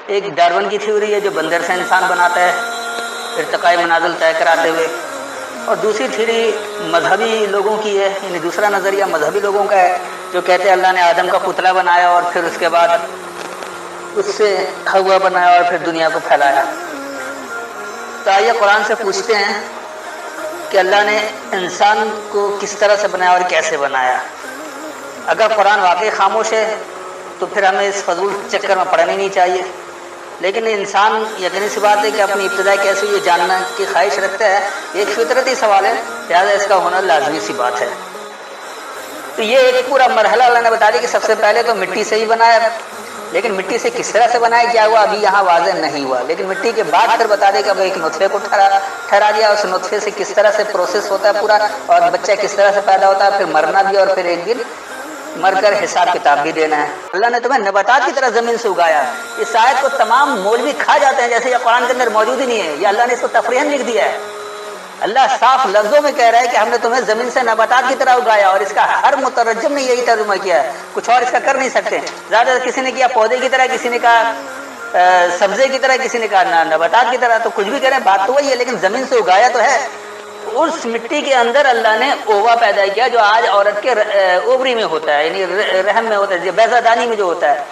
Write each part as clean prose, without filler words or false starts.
ایک ڈارون کی تھیوری ہے جو بندر سے انسان بناتا ہے ارتقائی منازل طے کراتے ہوئے، اور دوسری تھیوری مذہبی لوگوں کی ہے، یعنی دوسرا نظریہ مذہبی لوگوں کا ہے جو کہتے ہیں اللہ نے آدم کا پتلا بنایا اور پھر اس کے بعد اس سے ہوا بنایا اور پھر دنیا کو پھیلایا۔ تو آئیے قرآن سے پوچھتے ہیں کہ اللہ نے انسان کو کس طرح سے بنایا اور کیسے بنایا۔ اگر قرآن واقعی خاموش ہے تو پھر ہمیں اس فضول چکر میں پڑھنا نہیں چاہیے، لیکن انسان یقینی سی بات ہے کہ اپنی ابتدا کیسے یہ جاننا کی خواہش رکھتا ہے، ایک فطرتی سوال ہے، لہٰذا اس کا ہونا لازمی سی بات ہے۔ تو یہ ایک پورا مرحلہ اللہ نے بتا دیا کہ سب سے پہلے تو مٹی سے ہی بنایا، لیکن مٹی سے کس طرح سے بنایا کیا ہوا ابھی یہاں واضح نہیں ہوا، لیکن مٹی کے بعد پھر بتا دیا کہ اب ایک نطفے کو ٹھہرا دیا، اس نطفے سے کس طرح سے پروسیس ہوتا ہے پورا، اور بچہ کس طرح سے پیدا ہوتا ہے، پھر مرنا بھی اور پھر ایک دن مر کر حساب کتاب بھی دینا ہے۔ اللہ نے تمہیں نباتات کی طرح زمین سے اگایا۔ اس آیت کو تمام مولوی کھا جاتے ہیں جیسے یہ قرآن کے اندر موجود ہی نہیں ہے، یہ اللہ نے اس کو تفریحاً لکھ دیا ہے۔ اللہ صاف لفظوں میں کہہ رہا ہے کہ ہم نے تمہیں زمین سے نباتات کی طرح اگایا، اور اس کا ہر مترجم نے یہی ترجمہ کیا ہے، کچھ اور اس کا کر نہیں سکتے۔ زیادہ کسی نے کیا پودے کی طرح، کسی نے کہا سبزے کی طرح، کسی نے کہا نباتات کی طرح، تو کچھ بھی کریں بات تو وہی ہے، لیکن زمین سے اگایا تو ہے۔ اس مٹی کے اندر اللہ نے اووا پیدا کیا جو آج عورت کے اووری میں ہوتا ہے، یعنی رحم میں ہوتا ہے، بیضہ دانی میں جو ہوتا ہے۔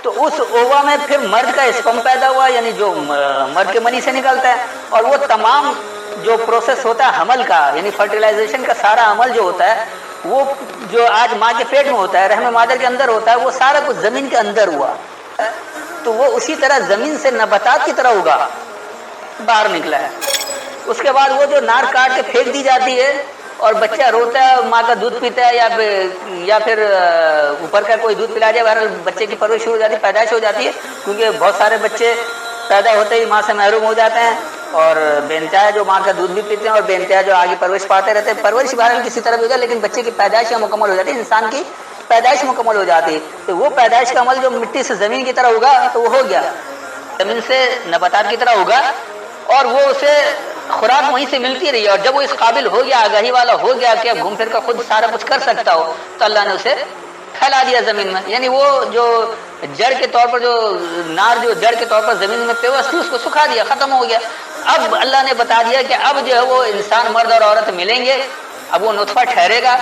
تو اس اووا میں پھر مرد کا اسپم پیدا ہوا، یعنی جو مرد کے منی سے نکلتا ہے، اور وہ تمام جو پروسیس ہوتا ہے حمل کا، یعنی فرٹیلائزیشن کا سارا عمل جو ہوتا ہے، وہ جو آج ماں کے پیٹ میں ہوتا ہے، رحم مادر کے اندر ہوتا ہے، وہ سارا کچھ زمین کے اندر ہوا۔ تو وہ اسی طرح زمین سے نباتات کی طرح اگا، باہر نکلا ہے۔ اس کے بعد وہ جو نار کاٹ کے پھینک دی جاتی ہے اور بچہ روتا ہے، ماں کا دودھ پیتا ہے، یا پھر اوپر کا کوئی دودھ پلا جائے، بہرحال بچے کی پرورش ہو جاتی ہے، پیدائش ہو جاتی ہے، کیونکہ بہت سارے بچے پیدا ہوتے ہی ماں سے محروم ہو جاتے ہیں، اور بے انتہا جو ماں کا دودھ بھی پیتے ہیں اور بے انتہا جو آگے پرورش پاتے رہتے ہیں۔ پرورش بہرحال کسی طرح بھی ہو جائے، لیکن بچے کی پیدائش مکمل ہو جاتی ہے، انسان کی پیدائش مکمل ہو جاتی ہے۔ تو وہ پیدائش کا عمل جو مٹی سے زمین کی طرح ہوگا تو وہ ہو گیا، زمین سے نباتات کی طرح ہوگا، اور وہ اسے خوراک وہیں سے ملتی رہی، اور جب وہ اس قابل ہو گیا، آگاہی والا ہو گیا کہ اب گھوم پھر کر خود سارا کچھ کر سکتا ہو، تو اللہ نے اسے پھیلا دیا زمین میں۔ یعنی وہ جو جڑ کے طور پر، جو نار جو جڑ کے طور پر زمین میں پیوست تھی، اس کو سکھا دیا، ختم ہو گیا۔ اب اللہ نے بتا دیا کہ اب جو ہے وہ انسان مرد اور عورت ملیں گے، اب وہ نطفہ ٹھہرے گا،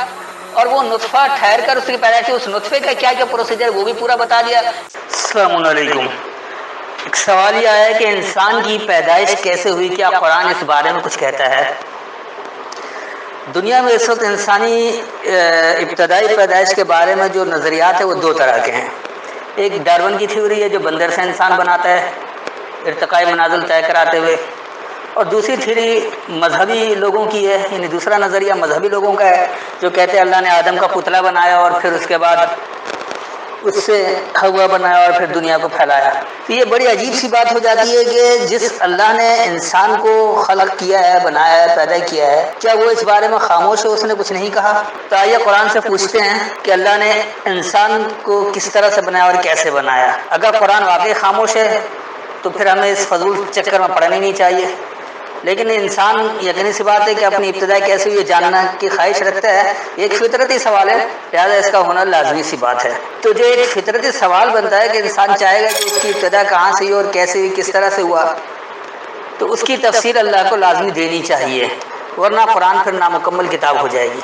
اور وہ نطفہ ٹھہر کر اس کی پیدائش، اس نطفے کا کیا کیا پروسیجر وہ بھی پورا بتا دیا۔ السلام علیکم۔ ایک سوال یہ آیا ہے کہ انسان کی پیدائش کیسے ہوئی، کیا قرآن اس بارے میں کچھ کہتا ہے؟ دنیا میں اس وقت انسانی ابتدائی پیدائش کے بارے میں جو نظریات ہیں وہ دو طرح کے ہیں۔ ایک ڈارون کی تھیوری ہے جو بندر سے انسان بناتا ہے ارتقائی منازل طے کراتے ہوئے، اور دوسری تھیوری مذہبی لوگوں کی ہے، یعنی دوسرا نظریہ مذہبی لوگوں کا ہے جو کہتے ہیں اللہ نے آدم کا پتلا بنایا اور پھر اس کے بعد اس سے ہوا بنایا اور پھر دنیا کو پھیلایا۔ تو یہ بڑی عجیب سی بات ہو جاتی ہے کہ جس اللہ نے انسان کو خلق کیا ہے، بنایا ہے، پیدا کیا ہے، کیا وہ اس بارے میں خاموش ہے، اس نے کچھ نہیں کہا؟ تو آئیے قرآن سے پوچھتے ہیں کہ اللہ نے انسان کو کس طرح سے بنایا اور کیسے بنایا۔ اگر قرآن واقعی خاموش ہے تو پھر ہمیں اس فضول چکر میں پڑھنا نہیں چاہیے، لیکن انسان یقینی سی بات ہے کہ اپنی ابتدا کیسے یہ جاننا کی خواہش رکھتا ہے، ایک فطرتی سوال ہے، لہٰذا اس کا ہونا لازمی سی بات ہے۔ تو جو ایک فطرتی سوال بنتا ہے کہ انسان چاہے گا کہ اس کی ابتدا کہاں سے ہوئی اور کیسے ہوئی، کس طرح سے ہوا، تو اس کی تفسیر اللہ کو لازمی دینی چاہیے، ورنہ قرآن پھر نامکمل کتاب ہو جائے گی۔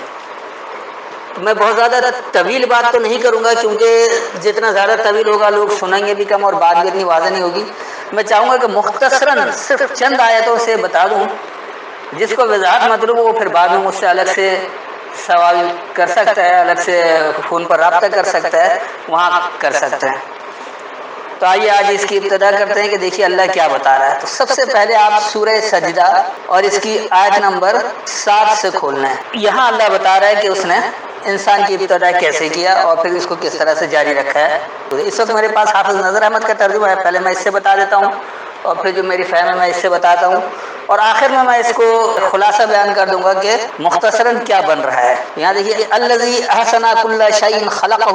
تو میں بہت زیادہ طویل بات تو نہیں کروں گا، کیونکہ جتنا زیادہ طویل ہوگا لوگ سنیں گے بھی کم اور بات بھی اتنی واضح نہیں ہوگی۔ میں چاہوں گا کہ مختصراً صرف چند آیتوں سے بتا دوں، جس کو وضاحت مطلب ہو وہ پھر بعد میں مجھ سے الگ سے سوال کر سکتا ہے، الگ سے فون پر رابطہ کر سکتا ہے، وہاں کر سکتا ہے۔ تو آئیے آج اس کی ابتدا کرتے ہیں کہ دیکھیے اللہ کیا بتا رہا ہے۔ تو سب سے پہلے آپ سورہ سجدہ اور اس کی آیت نمبر 7 سے کھولنا ہے۔ یہاں اللہ بتا رہا ہے کہ اس نے انسان کی ابتدا کیسے کیا اور پھر اس کو کس طرح سے جاری رکھا ہے۔ اس وقت میرے پاس حافظ نذر احمد کا ترجمہ ہے، پہلے میں اس سے بتا دیتا ہوں اور پھر جو میری فہم ہے میں اس سے بتاتا ہوں، اور آخر میں اس کو خلاصہ بیان کر دوں گا کہ مختصراً کیا بن رہا ہے۔ یہاں دیکھیے الذی احسن کل شیء خلقہ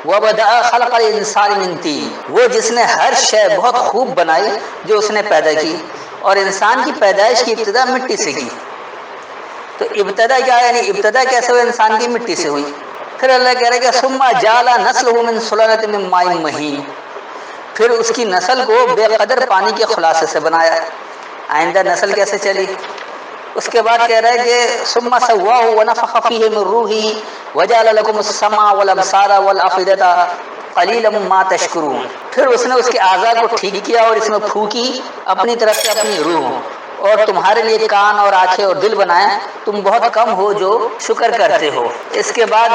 وبدأ خلق الانسان من طین، وہ جس نے ہر شے بہت خوب بنائی جو اس نے پیدا کی، اور انسان کی پیدائش کی ابتدا مٹی سے کی۔ تو ابتدا کیا ہے، یعنی ابتدا کیسے ہوئی؟ انسان کی مٹی سے ہوئی۔ پھر اللہ کہہ رہا ہے کہ ثم جعل نسلہ من سلالۃ من ماء مہین، پھر اس کی نسل کو بے قدر پانی کے خلاصے سے بنایا، آئندہ نسل کیسے چلی؟ اس کے بعد کہہ رہا ہے کہ ثم سواہ ونفخ فیہ من روحہ وجعل لکم السمع والابصار والافئدۃ قلیلا ما تشکرون، پھر اس نے اس کے اعضاء کو ٹھیک کیا اور اس میں پھونکی اپنی طرف سے اپنی روح، اور تمہارے لیے کان اور آنکھیں اور دل بنائے، تم بہت کم ہو جو شکر کرتے ہو۔ اس کے بعد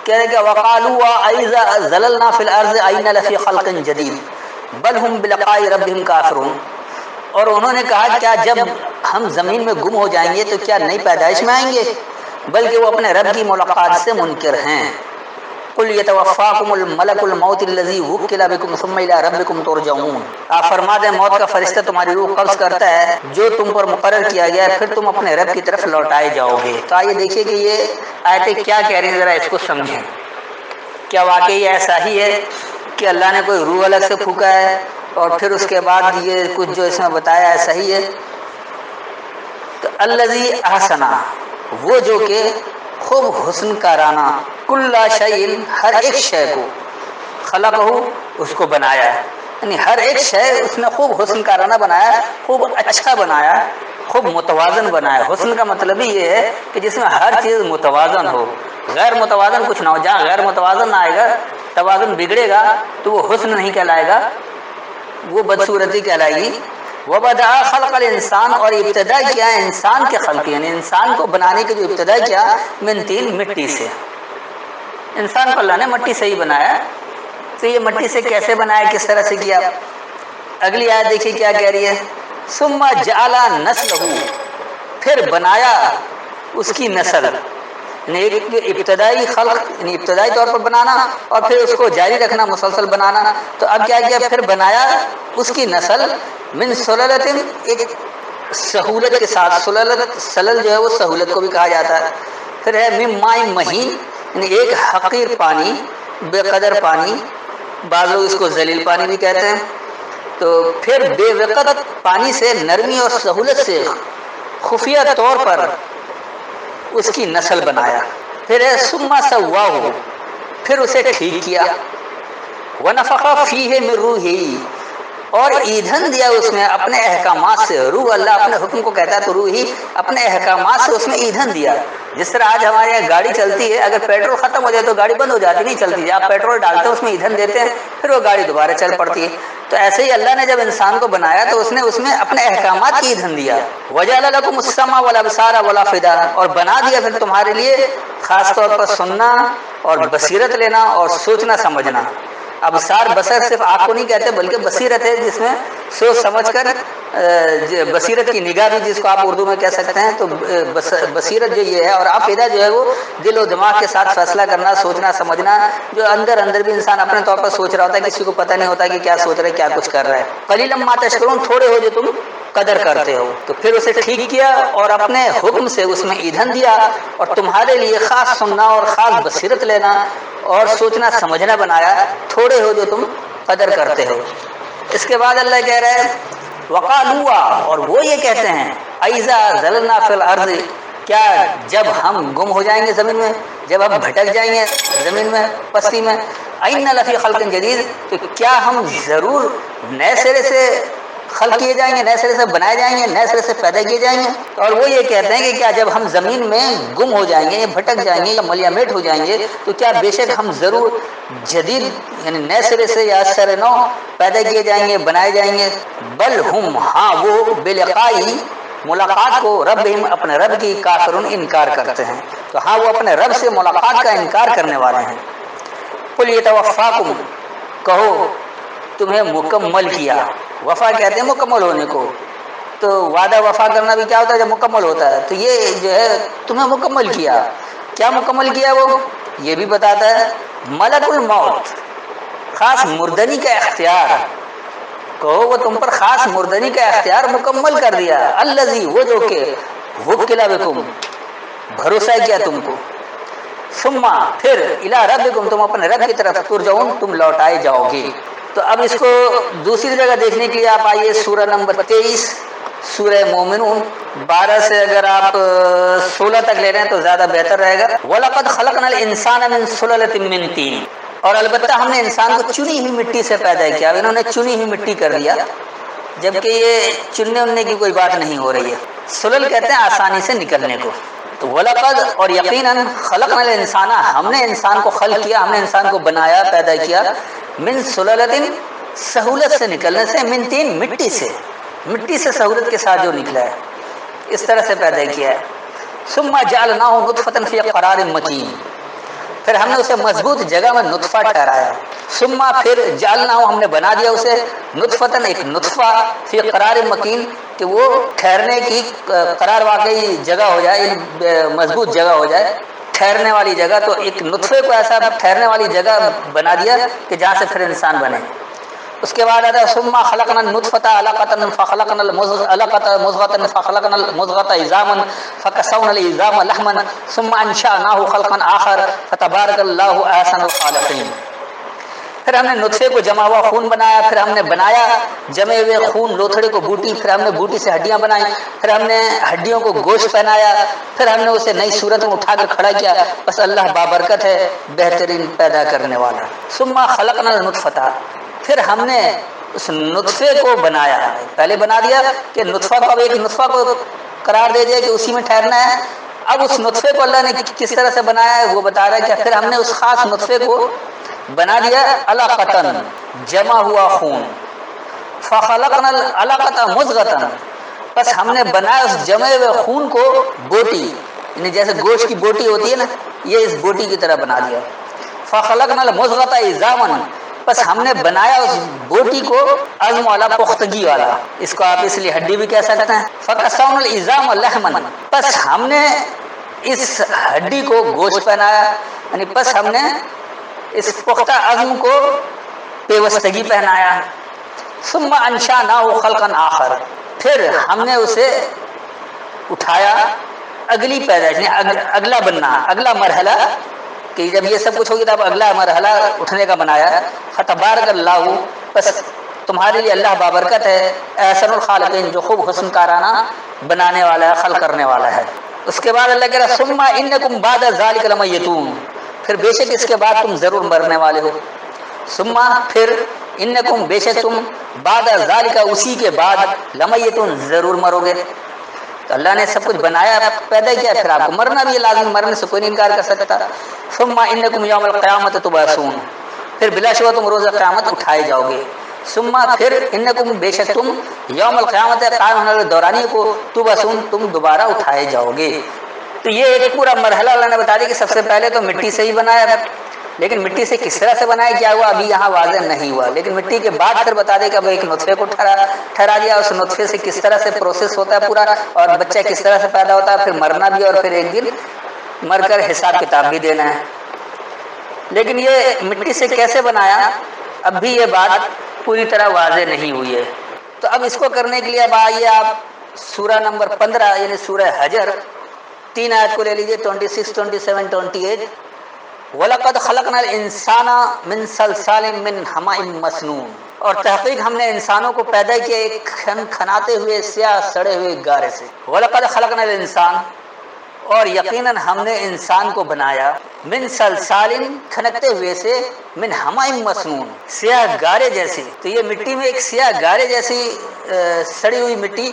کہہ رہے کہ وقالوا اذا ضللنا فی الارض ائنا لفی خلق جدید بل ہم بلقاء ربہم کافرون، اور انہوں نے کہا کیا جب ہم زمین میں گم ہو جائیں گے تو کیا نئی پیدائش میں آئیں گے؟ بلکہ وہ اپنے رب کی ملاقات سے منکر ہیں۔ قل یتوفاکم الملک الموت الذی وکل بکم ثم الی ربکم ترجعون، آپ فرما دیں موت کا فرشتہ تمہاری روح قبض کرتا ہے جو تم پر مقرر کیا گیا ہے، پھر تم اپنے رب کی طرف لوٹائے جاؤ گے۔ تو آئیے دیکھیے کہ یہ آیتیں کیا کہہ رہی ہیں، ذرا اس کو سمجھیں۔ کیا واقعی ایسا ہی ہے کہ اللہ نے کوئی روح الگ سے پھونکا ہے اور پھر اس کے بعد یہ کچھ جو اس میں بتایا ہے صحیح ہے؟ تو الذی احسن، وہ جو کہ خوب حسن کارانہ، کل شیء، ہر ایک شے کو، خلقہ، اس کو بنایا ہے، یعنی ہر ایک شے اس نے خوب حسن کارانہ بنایا، خوب اچھا بنایا، خوب متوازن بنایا۔ حسن کا مطلب ہی یہ ہے کہ جس میں ہر چیز متوازن ہو، غیر متوازن کچھ نہ ہو۔ جہاں غیر متوازن نہ آئے گا، توازن بگڑے گا تو وہ حسن نہیں کہلائے گا، وہ بدصورتی کہلائے گی۔ وبدأ خلق الانسان، اور ابتدا کیا انسان کے خلق، یعنی انسان کو بنانے کی جو ابتدا کیا، من طین، مٹی سے۔ انسان کو اللہ نے مٹی سے ہی بنایا، تو یہ مٹی سے کیسے بنایا، کس طرح سے کیا؟ اگلی آیت دیکھیے کیا کہہ رہی ہے، ثم جعل نسلہ، پھر بنایا اس کی نسل، یعنی ایک ابتدائی خلق، یعنی ابتدائی طور پر بنانا اور پھر اس کو جاری رکھنا، مسلسل بنانا۔ تو اب کیا کیا، پھر بنایا اس کی نسل من سلالت، ایک سہولت کے ساتھ، سلالت، سلل جو ہے وہ سہولت کو بھی کہا جاتا ہے۔ پھر ہے من ماء مہین، یعنی ایک حقیر پانی، بے قدر پانی، بعض لوگ اس کو ذلیل پانی بھی کہتے ہیں۔ تو پھر بے وقت پانی سے، نرمی اور سہولت سے، خفیہ طور پر اس کی نسل بنایا۔ پھر ہے ثم سواہ، پھر اسے ٹھیک کیا، ونفخ فیہ من روحہ، اور ایندھن دیا اس میں اپنے احکامات سے۔ روح اللہ اپنے حکم کو کہتا ہے، تو روح ہی اپنے احکامات سے اس میں ایندھن دیا۔ جس طرح آج ہمارے یہاں گاڑی چلتی ہے، اگر پیٹرول ختم ہو جائے تو گاڑی بند ہو جاتی، نہیں چلتی، آپ پیٹرول ڈالتے ہیں، اس میں ایندھن دیتے ہیں، پھر وہ گاڑی دوبارہ چل پڑتی ہے۔ تو ایسے ہی اللہ نے جب انسان کو بنایا تو اس نے اس میں اپنے احکامات کی ایندھن دیا۔ وجعل لکم السمع والابصار والافئدۃ، اور بنا دیا پھر تمہارے لیے خاص طور پر سننا اور بصیرت لینا اور سوچنا سمجھنا۔ ابصار، بصر صرف آنکھ کو نہیں کہتے بلکہ بصیرت ہے، جس میں سوچ سمجھ کر، بصیرت کی نگاہ بھی جس کو آپ اردو میں کہہ سکتے ہیں۔ تو بصیرت جو یہ ہے، اور افئدہ جو ہے وہ دل و دماغ کے ساتھ فیصلہ کرنا، سوچنا سمجھنا، جو اندر اندر بھی انسان اپنے طور پر سوچ رہا ہوتا ہے، کسی کو پتہ نہیں ہوتا کہ کیا سوچ رہا ہے، کیا کچھ کر رہا ہے۔ قلیلا ما تشکرون، تھوڑے ہو جو تم قدر کرتے ہو۔ تو پھر اسے ٹھیک کیا اور اپنے حکم سے اس میں ایندھن دیا، اور تمہارے لیے خاص سننا اور خاص بصیرت لینا اور سوچنا سمجھنا بنایا، تھوڑے ہو جو تم قدر کرتے ہو۔ اس کے بعد اللہ کہہ رہا ہے وقالوا، اور وہ یہ کہتے ہیں، اذا ضللنا فی الارض، کیا جب ہم گم ہو جائیں گے زمین میں، جب ہم بھٹک جائیں گے زمین میں، پستی میں، ائنا لفی خلق جدید، تو کیا ہم ضرور نئے سرے سے خلق کیے جائیں گے، نئے سرے سے بنائے جائیں گے، نئے سرے سے پیدا کیے جائیں گے۔ اور وہ یہ کہتے ہیں کہ کیا جب ہم زمین میں گم ہو جائیں گے، بھٹک جائیں گے یا ملیا میٹ ہو جائیں گے، تو کیا بے شک ہم ضرور جدید، یعنی نئے سرے سے یا سر نو پیدا کیے جائیں گے، بنائے جائیں گے۔ بل ہم، ہاں وہ، بلقائی، ملاقات کو، ربہم، اپنے رب کی، کافرون، انکار کرتے ہیں۔ تو ہاں وہ اپنے رب سے ملاقات کا انکار کرنے والے ہیں۔ قل یتوفاکم، کہو تمہیں مکمل کیا، وفا کہتے ہیں مکمل ہونے کو، تو وعدہ وفا کرنا بھی کیا ہوتا ہے جب مکمل ہوتا ہے، تو یہ جو ہے تمہیں مکمل کیا، کیا مکمل کیا وہ یہ بھی بتاتا ہے۔ ملک الموت، خاص مردنی کا اختیار، کہو وہ تم پر خاص مردنی کا اختیار مکمل کر دیا۔ الذی، وہ جو کہ وکل بکم، بھروسہ کیا تم کو، ثم، پھر، الی ربکم، تم اپنے رب کی طرف ترجعون، تم لوٹائے جاؤ گے۔ تو اب اس کو دوسری جگہ دیکھنے کے لیے آپ آئیے سورہ نمبر 23، سورہ مومنون، 12 سے اگر آپ 16 تک لے رہے ہیں تو زیادہ بہتر رہے گا۔ وَلَقَدْ خَلَقْنَا الْإِنسَانَ مِنْ سُلَالَةٍ مِّن طِينٍ، اور البتہ ہم نے انسان کو چنی ہوئی مٹی سے پیدا کیا، انہوں نے چنی ہوئی مٹی کر دیا، جبکہ یہ چننے اننے کی کوئی بات نہیں ہو رہی ہے۔ سلل کہتے ہیں آسانی سے نکلنے کو۔ تو وَلَقَدْ اور یقیناً خلقنا الانسان، ہم نے انسان کو خلق کیا، ہم نے انسان کو بنایا، پیدا کیا، من سلالۃ سہولت سے نکلنے سے، من طین مٹی سے، مٹی سے سہولت کے ساتھ جو نکلا ہے اس طرح سے پیدا کیا ہے۔ ثم جعلناہ نطفۃ فی قرار مکین، پھر ہم نے اسے مضبوط جگہ میں نطفہ ٹھہرایا۔ ثم پھر جعلناہ ہم نے بنا دیا اسے نطفتن ایک نطفہ فی قرار مکین کہ وہ ٹھہرنے کی قرار واقعی جگہ ہو جائے، مضبوط جگہ ہو جائے، ٹھہرنے والی جگہ۔ تو ایک نطفے کو ایسا ٹھہرنے والی جگہ بنا دیا کہ جہاں سے پھر انسان بنے۔ اس کے بعد آتا ہے ثم خلقنا النطفة علقة فخلقنا العلقة مضغة فخلقنا المضغة عظاما فكسونا العظام لحما ثم انشأناه خلقا آخر فتبارك الله احسن الخالقين۔ پھر ہم نے نطفے کو جمع ہوا خون بنایا، پھر ہم نے بنایا جمے ہوئے خون لوتھڑے کو بوٹی، پھر ہم نے بوٹی سے ہڈیاں بنائیں، پھر ہم نے ہڈیوں کو گوشت پہنایا، پھر ہم نے اسے نئی صورت میں اٹھا کر کھڑا کیا۔ بس اللہ بابرکت ہے، بہترین پیدا کرنے والا۔ ثم خلقنا النطفة، پھر ہم نے اس نطفے کو بنایا، پہلے بنا دیا کہ نطفہ کو، اب ایک نطفہ کو قرار دے دیا کہ اسی میں ٹھہرنا ہے۔ اب اس نطفے کو اللہ نے کس طرح سے بنایا ہے وہ بتا رہا ہے کہ پھر ہم نے اس خاص نطفے کو بنا دیا علقۃ جمع ہوا خون، فخلقنا العلقۃ مضغۃ، بس ہم نے بنایا اس جمے ہوئے خون کو بوٹی، یعنی جیسے گوشت کی بوٹی ہوتی ہے نا، یہ اس بوٹی کی طرح بنا دیا۔ فخلقنا المضغۃ عظاما، بس ہم نے بنایا اس بوٹی کو عظم والا، پختگی والا، اس کو آپ اس لیے ہڈی بھی کہہ سکتے ہیں۔ فکسونا العظام لحما، بس ہم نے اس ہڈی کو گوشت پہنایا، یعنی بس ہم نے اس پختہ عظم کو پیوستگی پہنایا۔ ثم انشأناه خلقا آخر، پھر ہم نے اسے اٹھایا، اگلی پیدائش، اگلا بننا، اگلا مرحلہ، کہ جب یہ سب کچھ ہوگی تب اگلا مرحلہ اٹھنے کا بنایا۔ فتبارک اللہ، بس تمہارے لیے اللہ بابرکت ہے، احسن الخالقین، جو خوب حسن کارانہ بنانے والا ہے، خلق کرنے والا ہے۔ اس کے بعد اللہ کہہ رہا ثم انکم بعد ذلک لمیتون، پھر بے شک اس کے بعد تم ضرور مرنے والے ہو۔ ثم پھر انکم بے شک تم بعد ذالک اسی کے بعد لمیتون ضرور مرو گے۔ تو اللہ نے سب کچھ بنایا، پیدا کیا، پھر آپ کو مرنا بھی لازم، مرنے سے کوئی نہیں انکار کر سکتا۔ ثم انکم یوم القیامت تبعثون، پھر بلا شبہ تم روز قیامت اٹھائے جاؤ گے۔ ثم پھر انکم بے شک تم یوم القیامت قائم ہونے والے دورانی کو تبعثون، تم دوبارہ اٹھائے جاؤ گے۔ تو یہ ایک پورا مرحلہ اللہ نے بتا دیا کہ سب سے پہلے تو مٹی سے ہی بنایا، لیکن مٹی سے کس طرح سے بنایا کیا ہوا ابھی یہاں واضح نہیں ہوا، لیکن مٹی کے بعد پھر بتا دے کہ اب ایک نطفے کو ٹھہرا دیا، اس نطفے سے کس طرح سے پروسیس ہوتا ہے پورا، اور بچہ کس طرح سے پیدا ہوتا ہے، پھر مرنا بھی، اور پھر ایک دن مر کر حساب کتاب بھی دینا ہے۔ لیکن یہ مٹی سے کیسے بنایا اب بھی یہ بات پوری طرح واضح نہیں ہوئی ہے۔ تو اب اس کو کرنے کے لیے اب آئیے آپ سورہ نمبر 15 یعنی سورہ حجر 3 آیت کو لے لیجئے، 26، 27، 28۔ وَلَقَدْ خَلَقْنَا الْإِنسَانَ مِنْ صَلْصَالٍ مِّنْ حَمَإٍ مَّسْنُونٍ، اور تحقیق ہم نے انسانوں کو پیدا کیا ایک کھنکھناتے ہوئے سیاہ سڑے ہوئے گارے سے۔ وَلَقَدْ خَلَقْنَا الْإِنسَانَ، اور یقیناً ہم نے انسان کو بنایا من صلصال کھنکتے ہوئے سے، من حمائم مسنون سیاہ گارے جیسی۔ تو یہ مٹی میں ایک سیاہ گارے جیسی سڑی ہوئی مٹی،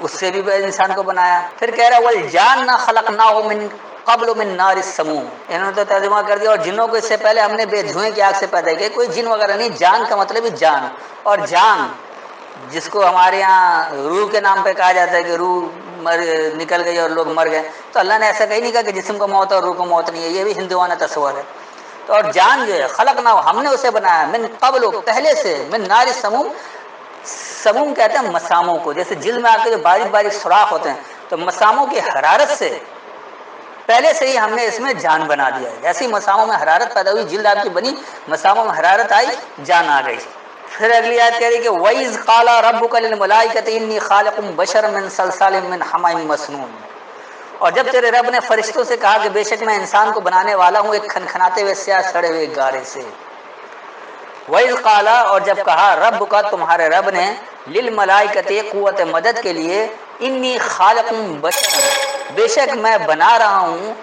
اس سے بھی انسان کو بنایا۔ پھر کہہ رہا والجان خلقناہ من قبل من نار السموم، انہوں نے تو ترجمہ کر دیا اور جنوں کو اس سے پہلے ہم نے بے دھوئیں کی آگ سے پیدا کیا۔ کوئی جن وغیرہ نہیں، جان کا مطلب ہی جان، اور جان جس کو ہمارے یہاں روح کے نام پہ کہا جاتا ہے کہ روح نکل گئی اور لوگ مر گئے، تو اللہ نے ایسا کہیں نہیں کہا کہ جسم کو موت اور روح کو موت نہیں ہے، یہ بھی ہندوانہ تصور ہے۔ تو اور جان جو ہے خلقنا، ہم نے اسے بنایا من قبل پہلے سے، من نار السموم، سموم کہتے ہیں مساموں کو، جیسے جلد میں آپ کے جو باریک باریک سوراخ ہوتے ہیں، تو مساموں کی حرارت سے پہلے سے ہی ہم نے اس میں جان بنا دیا ہے۔ جیسی مساموں میں حرارت پیدا ہوئی، جلد آپ کی بنی، مساموں میں حرارت آئی، جان آ گئی۔ پھر اگلی آیت کہہ رہی کہ وَإِذْ قَالَ رَبُّكَ لِلْمَلَائِكَةِ إِنِّي خَالِقٌ بَشَرًا مِّن صَلْصَالٍ مِّنْ حَمَإٍ مَّسْنُونٍ، اور جب تیرے رب نے فرشتوں سے کہا کہ بے شک میں انسان کو بنانے والا ہوں ایک کھنکھناتے ہوئے سیاہ سڑے ہوئے گارے سے۔ وَإِذْ قَالَ، اور جب کہا رَبُّكَ تمہارے رب نے، لِلْمَلَائِكَةِ قوت مدد کے لیے، إِنِّي خَالِقٌ بَشَرًا بے شک میں بنا رہا ہوں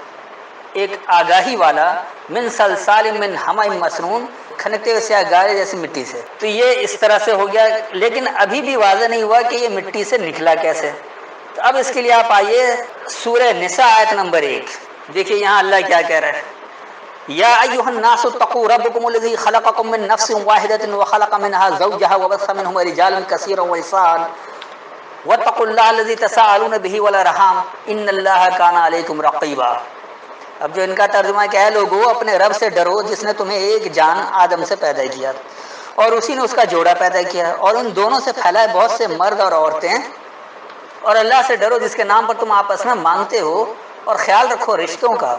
ایک آگاہی والا، من سلسال من حمأ مسنون، کھنکتے ہوئے سیاہ گارے جیسی مٹی سے. تو یہ اس طرح سے ہو گیا، لیکن ابھی بھی واضح نہیں ہوا کہ یہ مٹی سے نکلا کیسے. تو اب اس کے لیے آپ آئیے سورہ نساء آیت نمبر 1. دیکھیے یہاں اللہ کیا کہہ رہا ہے. یا ایھا الناس اتقوا ربکم الذی خلقکم من نفس واحدۃ وخلق منها زوجها وبث منهما رجالا کثیرا ونساء واتقوا اللہ الذی تساءلون به والارحام ان اللہ کان علیکم رقیبا. اب جو ان کا ترجمہ کیا ہے، لوگوں اپنے رب سے ڈرو جس نے تمہیں ایک جان آدم سے پیدا کیا اور اسی نے اس کا جوڑا پیدا کیا اور ان دونوں سے پھیلائے بہت سے مرد اور عورتیں، اور اللہ سے ڈرو جس کے نام پر تم آپس میں مانگتے ہو اور خیال رکھو رشتوں کا،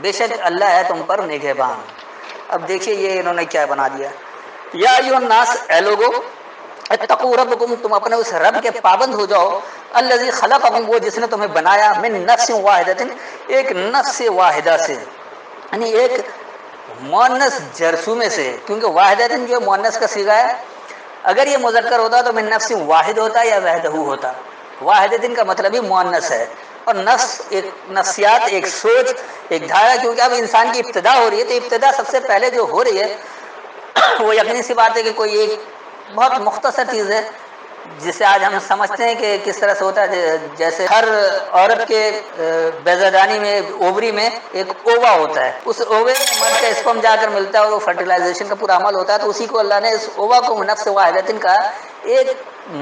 بے شک اللہ ہے تم پر نگہبان. اب دیکھیے یہ انہوں نے کیا بنا دیا. یا ایھا الناس، اے لوگو، اتقوا ربکم، تم اپنے اس رب کے پابند ہو جاؤ، الذی خلقکم، وہ جس نے تمہیں بنایا، من نفس واحدۃ، ایک نفس واحدہ سے، یعنی ایک مؤنث جرثومے سے، کیونکہ واحدۃ جو مؤنث کا صیغہ ہے، اگر یہ مذکر ہوتا تو من نفس واحد ہوتا یا وحدہ ہوتا. واحدۃ کا مطلب ہی مؤنث ہے، اور نفس ایک نفسیات، ایک سوچ، ایک دھارا، کیونکہ اب انسان کی ابتدا ہو رہی ہے تو ابتدا سب سے پہلے جو ہو رہی ہے وہ یقینی سی بات ہے کہ کوئی ایک بہت مختصر چیز ہے جسے آج ہم سمجھتے ہیں کہ کس طرح سے ہوتا ہے. جیسے ہر عورت کے بیضادانی میں، اووری میں ایک اووا ہوتا ہے، اس اووے میں مرد کا اسپرم جا کر ملتا ہے اور وہ فرٹیلائزیشن کا پورا عمل ہوتا ہے. تو اسی کو اللہ نے اس اووا کو نفس واحدۃ کا ایک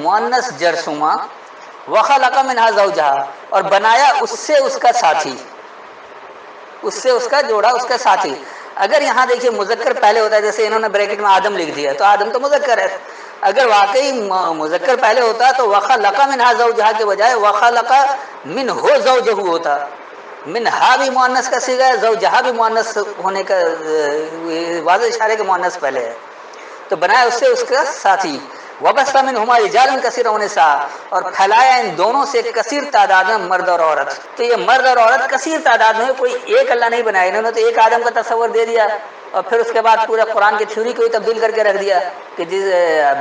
مؤنث جرثومہ، وخلق منها زوجها، اور بنایا اس سے اس کا ساتھی، اس سے اس کا جوڑا، اس کا ساتھی. اگر یہاں دیکھیے مذکر پہلے ہوتا ہے، جیسے انہوں نے بریکٹ میں آدم لکھ دیا تو آدم تو مذکر ہے. اگر واقعی مذکر پہلے ہوتا تو وخلق منها زوجها کے بجائے وخلق منه زوجه ہوتا. منها بھی مؤنث کا صیغہ ہے، زوجها بھی مؤنث ہونے کا واضح اشارے کے مؤنث پہلے ہے. تو بنایا اس سے اس کا ساتھی. وبث منهما رجالا كثيرا ونساء، اور پھیلایا ان دونوں سے کثیر تعداد میں مرد اور عورت. تو یہ مرد اور عورت کثیر تعداد میں، کوئی ایک اللہ نہیں بنایا. انہوں نے تو ایک آدم کا تصور دے دیا اور پھر اس کے بعد پورے قرآن کی تھیوری کو ہی تبدیل کر کے رکھ دیا کہ جس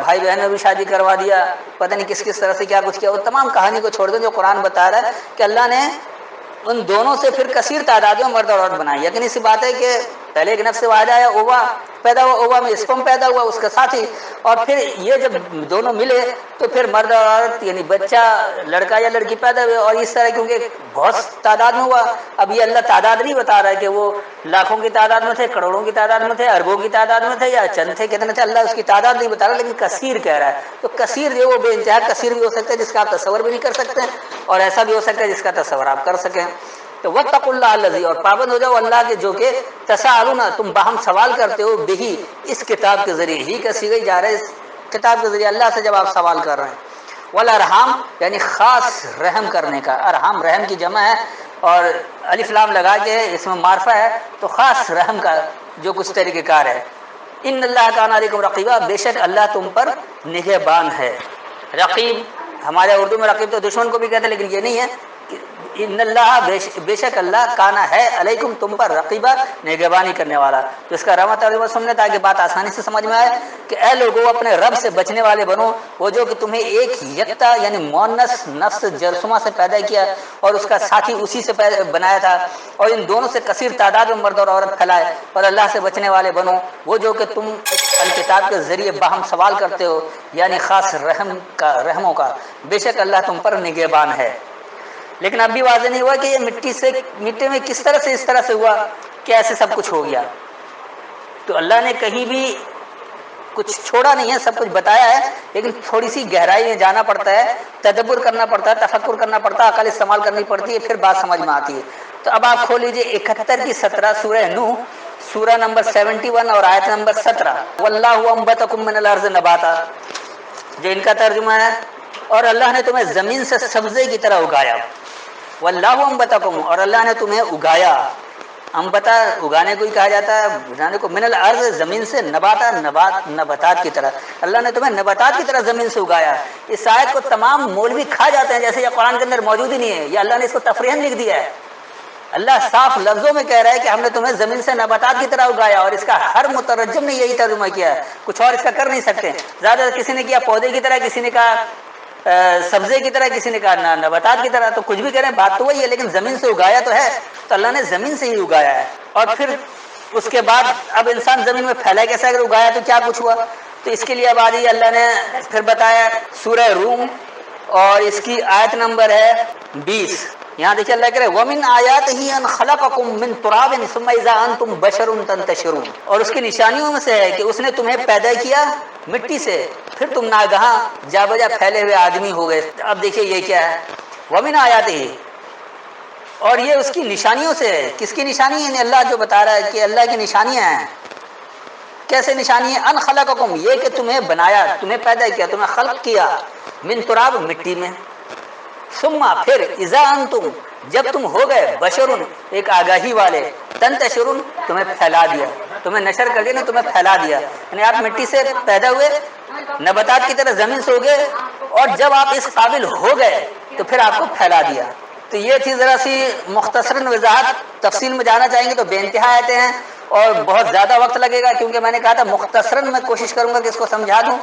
بھائی بہن میں بھی شادی کروا دیا، پتہ نہیں کس کس طرح سے کیا کچھ کیا. وہ تمام کہانی کو چھوڑ دیں جو قرآن بتا رہا ہے کہ اللہ نے ان دونوں سے پھر کثیر تعداد میں مرد اور عورت بنائی. یقینی سی بات ہے کہ پہلے ایک نفس واحدہ آیا، اووا پیدا ہوا، اووا میں اسپرم پیدا ہوا، اس کا ساتھی، اور پھر یہ جب دونوں ملے تو پھر مرد اور عورت یعنی بچہ لڑکا یا لڑکی پیدا ہوئے. اور اس طرح کیونکہ بہت تعداد میں ہوا. اب یہ اللہ تعداد نہیں بتا رہا ہے کہ وہ لاکھوں کی تعداد میں تھے، کروڑوں کی تعداد میں تھے، اربوں کی تعداد میں تھے، یا چند تھے، کتنے تھے، اللہ اس کی تعداد نہیں بتا رہا، لیکن کثیر کہہ رہا ہے. تو کثیر جو وہ بے انتہا کثیر بھی ہو سکتا ہے جس کا آپ تصور بھی نہیں کر سکتے، اور ایسا بھی ہو سکتا ہے جس کا تصور آپ کر سکیں. تو واتقوا اللہ الذی، اور پابند ہو جاؤ اللہ کے جو کہ تساءلون، تم باہم سوال کرتے ہو، بہی، اس کتاب کے ذریعے، ہی کا صیغہ جا رہا ہے، اس کتاب کے ذریعے اللہ سے جب آپ سوال کر رہے ہیں. والارحام، یعنی خاص رحم کرنے کا. ارحام رحم کی جمع ہے اور الف لام لگا کے اس میں معرفہ ہے، تو خاص رحم کا جو کچھ طریقہ کار ہے. ان اللہ کان علیکم رقیبا، بے شک اللہ تم پر نگہبان ہے. رقیب ہمارے اردو میں رقیب تو دشمن کو بھی کہتے ہیں، لیکن یہ نہیں ہے. ان اللہ، بے شک اللہ، کانا ہے، علیکم تم پر، رقیبہ نگہبانی کرنے والا. تو اس کا رواں ترجمہ سننے تاکہ بات آسانی سے سمجھ میں آئے کہ اے لوگوں اپنے رب سے بچنے والے بنو، وہ جو کہ تمہیں ایک یکتا یعنی مؤنث نفس جرثومہ سے پیدا کیا اور اس کا ساتھی اسی سے بنایا تھا، اور ان دونوں سے کثیر تعداد میں مرد اور عورت پھیلائے. اور اللہ سے بچنے والے بنو، وہ جو کہ تم اس الکتاب کے ذریعے باہم سوال کرتے ہو، یعنی خاص رحموں کا. بے شک اللہ تم پر نگہبان ہے. لیکن اب بھی واضح نہیں ہوا کہ یہ مٹی میں کس طرح سے اس طرح سے ہوا کہ ایسے سب کچھ ہو گیا. تو اللہ نے کہیں بھی کچھ چھوڑا نہیں ہے، سب کچھ بتایا ہے، لیکن تھوڑی سی گہرائی میں جانا پڑتا ہے، تدبر کرنا پڑتا ہے، تفکر کرنا پڑتا ہے، عقل استعمال کرنی پڑتی ہے، پھر بات سمجھ میں آتی ہے. تو اب آپ کھول لیجئے 71 کی 17 سورہ نوح، سورہ نمبر 71 اور آیت نمبر 17. واللہ انبتکم من الارض نباتا، جو ان کا ترجمہ ہے، اور اللہ نے تمہیں زمین سے سبزے کی طرح اگایا. واللہ انبتکم، اور اللہ نے تمہیں اگایا. انبتا اگانے کو ہی کہا جاتا ہے، اگانے کو. من الارض زمین سے، نباتا نباتات کی طرح. اللہ نے تمہیں نباتات کی طرح زمین سے اگایا. اس آیت کو تمام مولوی کھا جاتے ہیں جیسے یہ قرآن کے اندر موجود ہی نہیں ہے، یہ اللہ نے اس کو تفریحاً لکھ دیا ہے. اللہ صاف لفظوں میں کہہ رہا ہے کہ ہم نے تمہیں زمین سے نباتات کی طرح اگایا، اور اس کا ہر مترجم نے یہی ترجمہ کیا ہے، کچھ اور اس کا کر نہیں سکتے. زیادہ کسی نے کیا پودے کی طرح، کسی نے کہا سبزے کی طرح، کسی نے کہا نباتات کی طرح، تو کچھ بھی کریں بات تو وہی ہے، لیکن زمین سے اگایا تو ہے، تو اللہ نے زمین سے ہی اگایا ہے۔ اور پھر اس کے بعد اب انسان زمین میں پھیلا کیسے اگر اگایا تو کیا کچھ ہوا؟ تو اس کے لیے اب آج اللہ نے پھر بتایا سورہ روم اور اس کی آیت نمبر ہے 20۔ یہاں دیکھیے اللہ کہہ رہے وَمِنْ آیَاتِهِ أَنْ خَلَقَكُم مِّن تُرَابٍ ثُمَّ إِذَا أَنْتُمْ بَشَرٌ تَنْتَشِرُونَ، اور اس کی نشانیوں میں سے ہے کہ اس نے تمہیں پیدا کیا مٹی سے، پھر تم ناگہاں جا بجا پھیلے ہوئے آدمی ہو گئے۔ اب دیکھیے یہ کیا ہے، وَمِنْ آیَاتِهِ، اور یہ اس کی نشانیوں سے ہے۔ کس کی نشانی ہے؟ اللہ جو بتا رہا ہے کہ اللہ کی نشانیاں ہیں۔ کیسے نشانی ہے؟ ان خلقکم، یہ کہ تمہیں بنایا، تمہیں پیدا کیا، تمہیں خلق کیا، من تراب، مٹی میں، ثم، پھر، اذا انتم، جب تم ہو گئے، بشرن، ایک آگاہی والے، تنتشرون، تمہیں پھیلا دیا، تمہیں نشر کر دیا، تمہیں پھیلا دیا، یعنی آپ مٹی سے پیدا ہوئے، نباتات کی طرح زمین سے اگے، اور جب آپ اس قابل ہو گئے تو پھر آپ کو پھیلا دیا۔ تو یہ تھی ذرا سی مختصراً وضاحت۔ تفصیل میں جانا چاہیں گے تو بے انتہا آیتیں ہیں اور بہت زیادہ وقت لگے گا، کیونکہ میں نے کہا تھا مختصراً میں کوشش کروں گا کہ اس کو سمجھا دوں،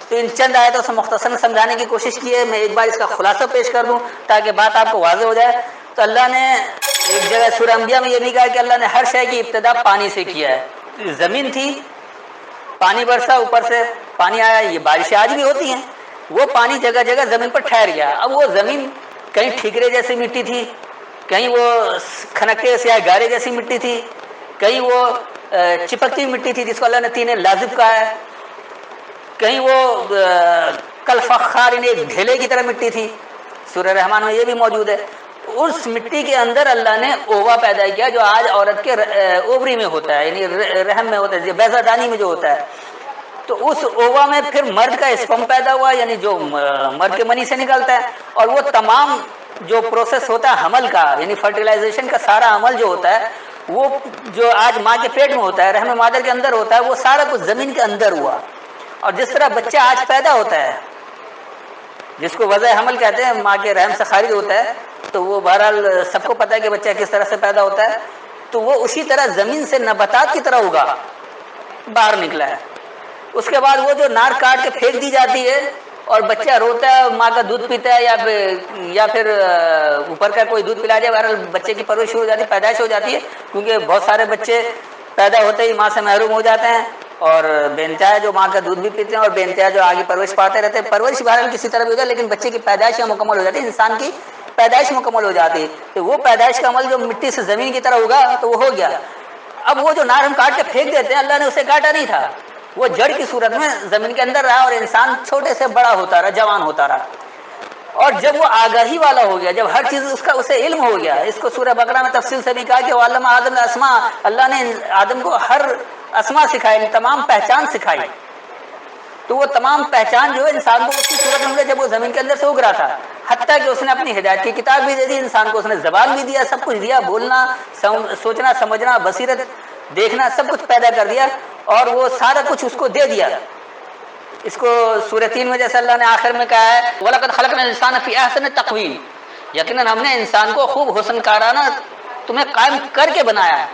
تو ان چند آیتوں سے مختصراً سمجھانے کی کوشش کی ہے۔ میں ایک بار اس کا خلاصہ پیش کر دوں تاکہ بات آپ کو واضح ہو جائے۔ تو اللہ نے ایک جگہ سورہ انبیاء میں یہ بھی کہا کہ اللہ نے ہر شے کی ابتدا پانی سے کیا ہے۔ زمین تھی، پانی برسا، اوپر سے پانی آیا، یہ بارشیں آج بھی ہوتی ہیں، وہ پانی جگہ جگہ زمین پر ٹھہر گیا۔ اب وہ زمین کہیں ٹھیکرے جیسی مٹی تھی، کہیں وہ کھنکتے سیاہ گارے جیسی مٹی تھی، کہیں وہ چپکتی مٹی تھی جس کو اللہ نے تین لازب کہا ہے، کہیں وہ کالفخار، ایک ڈھیلے کی طرح مٹی تھی، سورہ رحمان میں یہ بھی موجود ہے۔ اس مٹی کے اندر اللہ نے اووا پیدا کیا جو آج عورت کے اوبری میں ہوتا ہے، یعنی رحم میں ہوتا ہے، بیضہ دانی میں جو ہوتا ہے۔ تو اس اووا میں پھر مرد کا اسپم پیدا ہوا، یعنی جو مرد کے منی سے نکلتا ہے، اور وہ تمام جو پروسیس ہوتا ہے حمل کا، یعنی فرٹیلائزیشن کا سارا عمل جو ہوتا ہے، وہ جو آج ماں کے پیٹ میں ہوتا ہے، رحم مادر کے اندر ہوتا ہے، وہ سارا کچھ زمین کے اندر ہوا۔ اور جس طرح بچہ آج پیدا ہوتا ہے، جس کو وضع حمل کہتے ہیں، ماں کے رحم سے خارج ہوتا ہے، تو وہ بہرحال سب کو پتہ ہے کہ بچہ کس طرح سے پیدا ہوتا ہے، تو وہ اسی طرح زمین سے نباتات کی طرح ہوگا، باہر نکلا ہے۔ اس کے بعد وہ جو نار کاٹ کے پھینک دی جاتی ہے اور بچہ روتا ہے، ماں کا دودھ پیتا ہے، یا پھر اوپر کا کوئی دودھ پلا جائے، بہرحال بچے کی پرورش ہو جاتی ہے، پیدائش ہو جاتی ہے، کیونکہ بہت سارے بچے پیدا ہوتے ہی ماں سے محروم ہو جاتے ہیں، اور بے انتہا جو ماں کا دودھ بھی پیتے ہیں، اور بے انتہا جو آگے پرورش پاتے رہتے ہیں۔ پرورش بہرحال کسی طرح بھی ہو جائے، لیکن بچے کی پیدائش مکمل ہو جاتی ہے، انسان کی پیدائش مکمل ہو جاتی ہے۔ تو وہ پیدائش کا عمل جو مٹی سے زمین کی طرح ہوگا تو وہ ہو گیا۔ اب وہ جو نار ہم کاٹ کے پھینک دیتے ہیں، اللہ نے اسے کاٹا نہیں تھا، وہ جڑ کی صورت میں زمین کے اندر رہا، اور انسان چھوٹے سے بڑا ہوتا رہا، جوان ہوتا رہا۔ اور جب وہ آگاہی والا ہو گیا، جب ہر چیز اس کا اسے علم ہو گیا، اس کو سورہ بقرہ میں تفصیل سے بھی کہا کہ وَعَلَّمَ آدَمَ الْأَسْمَاءَ، اللہ نے آدم کو ہر اسما سکھائی، تمام پہچان سکھائی۔ تو وہ تمام پہچان جو ہے انسان کو اس کی صورت میں ملے جب وہ زمین کے اندر سے اگ رہا تھا، حتیٰ کہ اس نے اپنی ہدایت کی کتاب بھی دے دی انسان کو، اس نے زبان بھی دیا، سب کچھ دیا، بولنا، سوچنا، سمجھنا، بصیرت، دیکھنا، سب کچھ پیدا کر دیا، اور وہ سارا کچھ اس کو دے دیا۔ اس کو سورہ 3 میں جیسے اللہ نے آخر میں کہا ہے وَلَقَدْ خَلَقْنَا الْإِنسَانَ فِي أَحْسَنِ تَقْوِيمٍ، یقیناً ہم نے انسان کو خوب حسن کارانہ تمہیں قائم کر کے بنایا ہے۔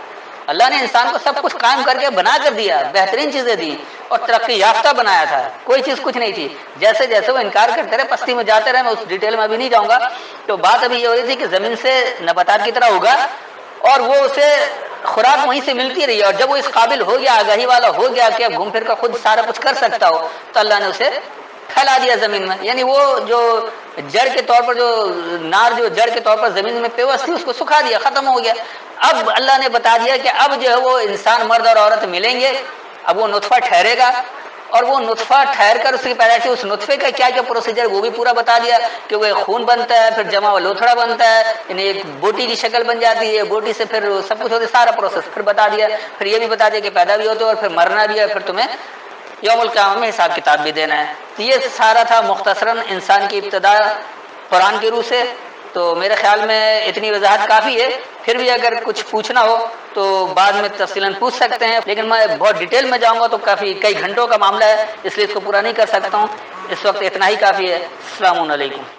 اللہ نے انسان کو سب کچھ قائم کر کے بنا کر دیا، بہترین چیزیں دی، اور ترقی یافتہ بنایا تھا، کوئی چیز کچھ نہیں تھی۔ جیسے جیسے وہ انکار کرتے رہے، پستی میں جاتے رہے، میں اس ڈیٹیل میں ابھی نہیں جاؤں گا، تو بات ابھی یہ ہو رہی تھی کہ زمین سے نباتات کی طرح ہوگا، اور وہ اسے خوراک وہیں سے ملتی رہی، اور جب وہ اس قابل ہو گیا، آگاہی والا ہو گیا کہ اب گھوم پھر کر خود سارا کچھ کر سکتا ہو، تو اللہ نے اسے پھیلا دیا زمین میں۔ یعنی وہ جو جڑ کے طور پر، جو نار جو جڑ کے طور پر زمین میں پیوست تھی، اس کو سکھا دیا، ختم ہو گیا۔ اب اللہ نے بتا دیا کہ اب جو ہے وہ انسان مرد اور عورت ملیں گے، اب وہ نطفہ ٹھہرے گا، اور وہ نطفہ ٹھہر کر اس کی پیدائش، اس نطفے کا کیا کیا پروسیجر وہ بھی پورا بتا دیا کہ وہ خون بنتا ہے، پھر جمع ہوا لوتھڑا بنتا ہے، یعنی ایک بوٹی کی شکل بن جاتی ہے، بوٹی سے پھر سب کچھ ہوتا ہے، سارا پروسیس پھر بتا دیا۔ پھر یہ بھی بتا دیا کہ پیدا بھی ہوتے اور پھر مرنا بھی ہے، پھر تمہیں یوم القیامہ میں حساب کتاب بھی دینا ہے۔ تو یہ سارا تھا مختصراً انسان کی ابتدا قرآن کی روح سے۔ تو میرے خیال میں اتنی وضاحت کافی ہے، پھر بھی اگر کچھ پوچھنا ہو تو بعد میں تفصیلاً پوچھ سکتے ہیں، لیکن میں بہت ڈیٹیل میں جاؤں گا تو کئی گھنٹوں کا معاملہ ہے، اس لیے اس کو پورا نہیں کر سکتا ہوں، اس وقت اتنا ہی کافی ہے۔ السلام علیکم۔